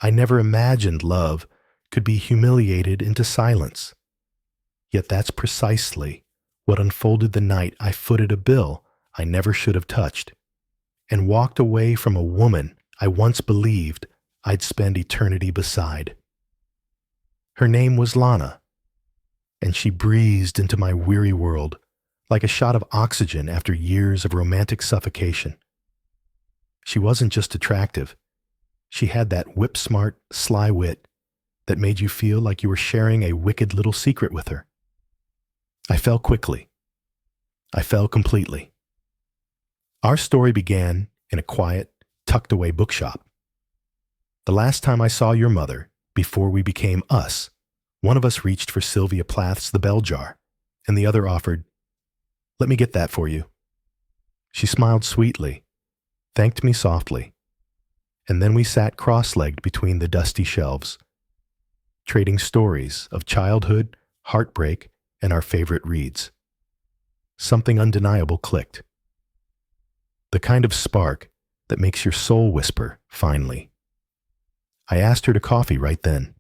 I never imagined love could be humiliated into silence. Yet that's precisely what unfolded the night I footed a bill I never should have touched and walked away from a woman I once believed I'd spend eternity beside. Her name was Lana, and she breezed into my weary world like a shot of oxygen after years of romantic suffocation. She wasn't just attractive. She had that whip-smart, sly wit that made you feel like you were sharing a wicked little secret with her. I fell quickly. I fell completely. Our story began in a quiet, tucked-away bookshop. The last time I saw your mother, before we became us, one of us reached for Sylvia Plath's The Bell Jar, and the other offered, "Let me get that for you." She smiled sweetly, thanked me softly, and then we sat cross-legged between the dusty shelves, trading stories of childhood, heartbreak, and our favorite reads. Something undeniable clicked. The kind of spark that makes your soul whisper, finally. I asked her to coffee right then.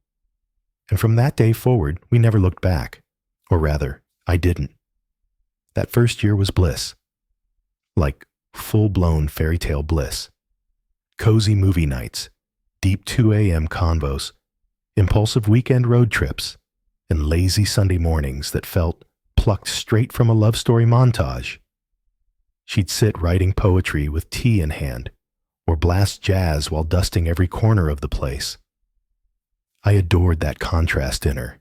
And from that day forward, we never looked back. Or rather, I didn't. That first year was bliss. Like full-blown fairy tale bliss. Cozy movie nights, deep 2 a.m. convos, impulsive weekend road trips, and lazy Sunday mornings that felt plucked straight from a love story montage. She'd sit writing poetry with tea in hand, or blast jazz while dusting every corner of the place. I adored that contrast in her.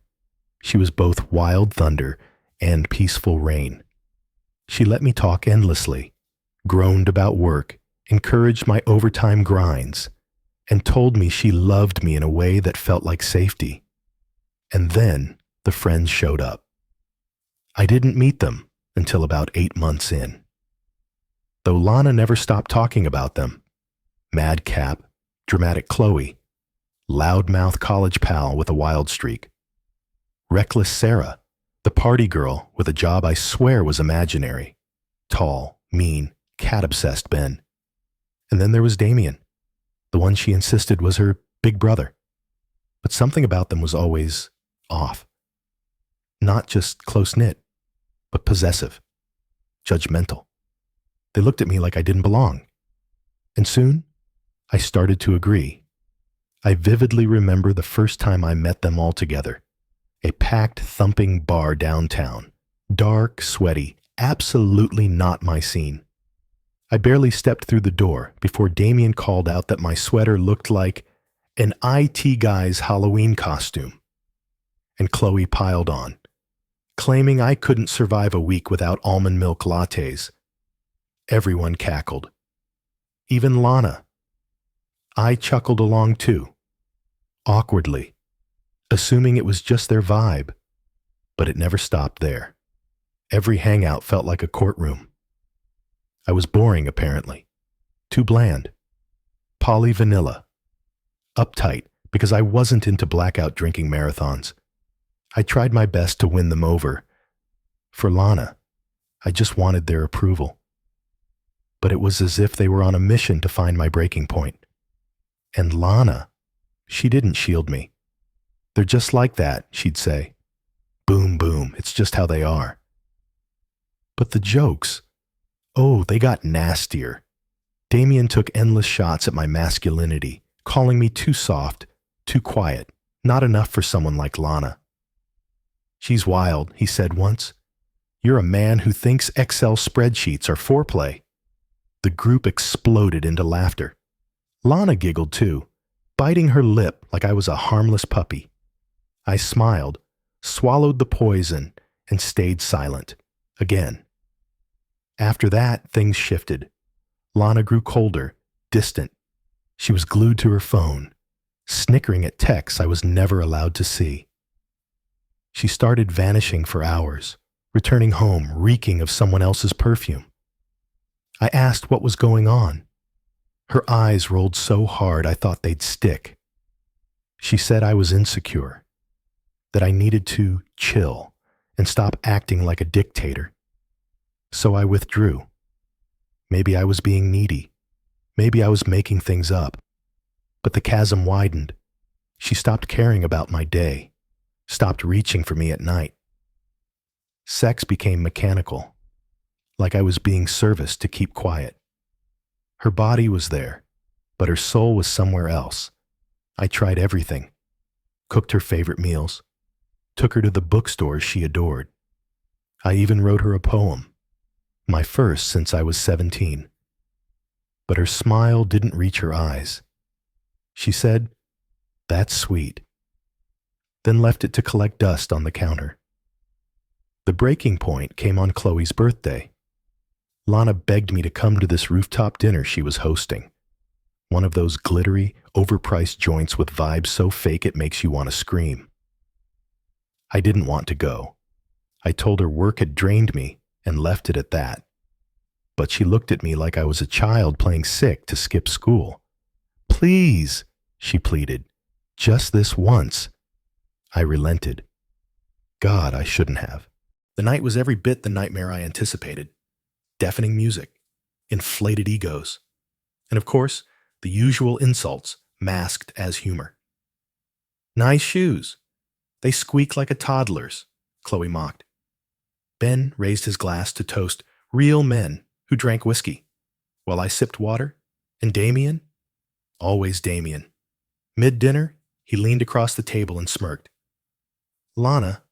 She was both wild thunder and peaceful rain. She let me talk endlessly, groaned about work, encouraged my overtime grinds, and told me she loved me in a way that felt like safety. And then the friends showed up. I didn't meet them until about 8 months in. Though Lana never stopped talking about them. Madcap, dramatic Chloe, loudmouth college pal with a wild streak. Reckless Sarah, the party girl with a job I swear was imaginary. Tall, mean, cat-obsessed Ben. And then there was Damien, the one she insisted was her big brother. But something about them was always off. Not just close-knit, but possessive, judgmental. They looked at me like I didn't belong. And soon, I started to agree. I vividly remember the first time I met them all together. A packed, thumping bar downtown. Dark, sweaty, absolutely not my scene. I barely stepped through the door before Damien called out that my sweater looked like an IT guy's Halloween costume. And Chloe piled on, claiming I couldn't survive a week without almond milk lattes. Everyone cackled. Even Lana. I chuckled along too, awkwardly, assuming it was just their vibe. But it never stopped there. Every hangout felt like a courtroom. I was boring, apparently. Too bland. Poly vanilla. Uptight, because I wasn't into blackout drinking marathons. I tried my best to win them over. For Lana, I just wanted their approval. But it was as if they were on a mission to find my breaking point. And Lana, she didn't shield me. "They're just like that," she'd say. "Boom, boom, it's just how they are." But the jokes, oh, they got nastier. Damien took endless shots at my masculinity, calling me too soft, too quiet, not enough for someone like Lana. "She's wild," he said once. "You're a man who thinks Excel spreadsheets are foreplay." The group exploded into laughter. Lana giggled too, biting her lip like I was a harmless puppy. I smiled, swallowed the poison, and stayed silent. Again. After that, things shifted. Lana grew colder, distant. She was glued to her phone, snickering at texts I was never allowed to see. She started vanishing for hours, returning home reeking of someone else's perfume. I asked what was going on. Her eyes rolled so hard I thought they'd stick. She said I was insecure, that I needed to chill and stop acting like a dictator. So I withdrew. Maybe I was being needy. Maybe I was making things up. But the chasm widened, She stopped caring about my day, stopped reaching for me at night. Sex became mechanical, like I was being serviced to keep quiet. Her body was there, but her soul was somewhere else. I tried everything, cooked her favorite meals, took her to the bookstores she adored. I even wrote her a poem, my first since I was 17. But her smile didn't reach her eyes. She said, "That's sweet," then left it to collect dust on the counter. The breaking point came on Chloe's birthday. Lana begged me to come to this rooftop dinner she was hosting, one of those glittery, overpriced joints with vibes so fake it makes you want to scream. I didn't want to go. I told her work had drained me and left it at that. But she looked at me like I was a child playing sick to skip school. "Please," she pleaded, "just this once." I relented. God, I shouldn't have. The night was every bit the nightmare I anticipated. Deafening music, inflated egos, and of course, the usual insults masked as humor. "Nice shoes. They squeak like a toddler's," Chloe mocked. Ben raised his glass to toast real men who drank whiskey, while I sipped water. And Damien? Always Damien. Mid-dinner, he leaned across the table and smirked. "Lana,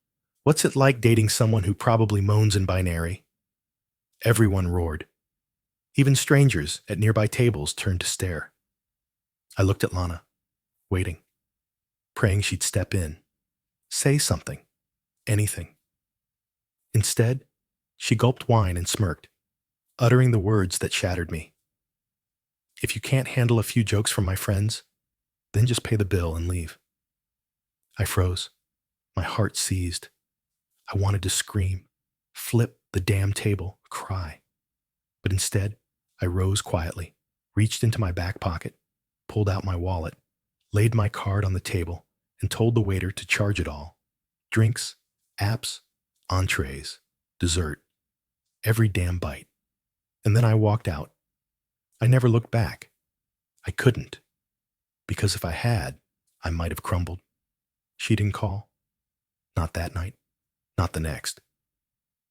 what's it like dating someone who probably moans in binary?" Everyone roared. Even strangers at nearby tables turned to stare. I looked at Lana, waiting, praying she'd step in, say something, anything. Instead, she gulped wine and smirked, uttering the words that shattered me. "If you can't handle a few jokes from my friends, then just pay the bill and leave." I froze. My heart seized. I wanted to scream, flip the damn table, cry. But instead, I rose quietly, reached into my back pocket, pulled out my wallet, laid my card on the table, and told the waiter to charge it all. Drinks, apps, entrees, dessert, every damn bite. And then I walked out. I never looked back. I couldn't. Because if I had, I might have crumbled. She didn't call. Not that night. Not the next.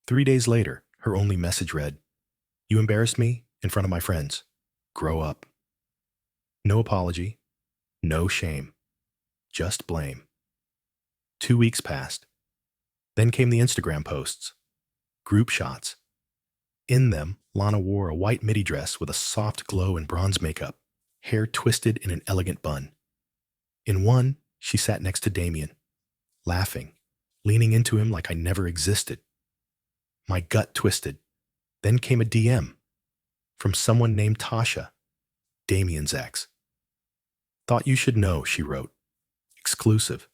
3 days later, her only message read, "You embarrassed me in front of my friends. Grow up." No apology. No shame. Just blame. 2 weeks passed. Then came the Instagram posts. Group shots. In them, Lana wore a white midi dress with a soft glow and bronze makeup, hair twisted in an elegant bun. In one, she sat next to Damien, laughing, leaning into him like I never existed. My gut twisted. Then came a DM from someone named Tasha, Damien's ex. "Thought you should know," she wrote. Exclusive.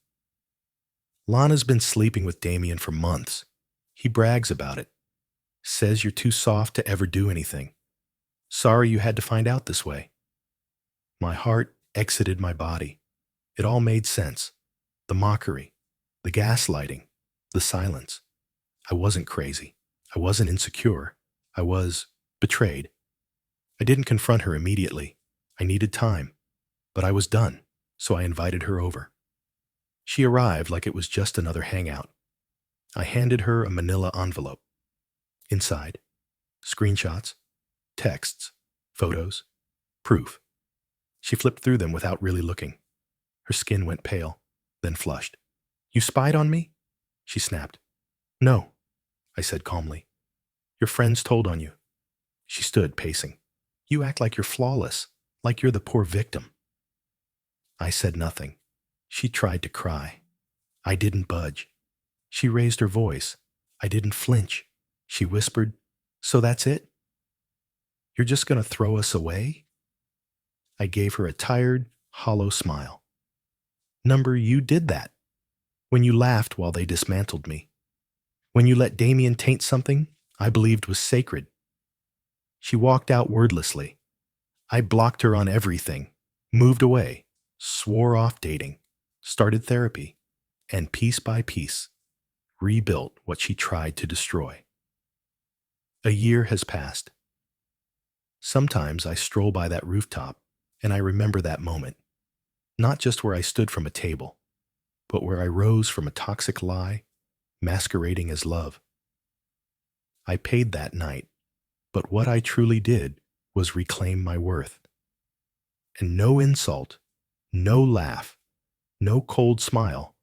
"Lana's been sleeping with Damien for months. He brags about it. Says you're too soft to ever do anything. Sorry you had to find out this way." My heart exited my body. It all made sense. The mockery, the gaslighting, the silence. I wasn't crazy. I wasn't insecure. I was betrayed. I didn't confront her immediately. I needed time. But I was done, so I invited her over. She arrived like it was just another hangout. I handed her a manila envelope. Inside, screenshots, texts, photos, proof. She flipped through them without really looking. Her skin went pale, then flushed. "You spied on me?" she snapped. "No," I said calmly. "Your friends told on you." She stood pacing. "You act like you're flawless, like you're the poor victim." I said nothing. She tried to cry. I didn't budge. She raised her voice. I didn't flinch. She whispered, "So that's it? You're just going to throw us away?" I gave her a tired, hollow smile. "Number, you did that. When you laughed while they dismantled me. When you let Damien taint something I believed was sacred." She walked out wordlessly. I blocked her on everything, moved away, swore off dating, started therapy, and piece by piece, rebuilt what she tried to destroy. A year has passed. Sometimes I stroll by that rooftop and I remember that moment. Not just where I stood from a table, but where I rose from a toxic lie masquerading as love. I paid that night, but what I truly did was reclaim my worth. And no insult, no laugh, no cold smile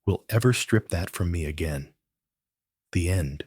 will ever strip that from me again. The end.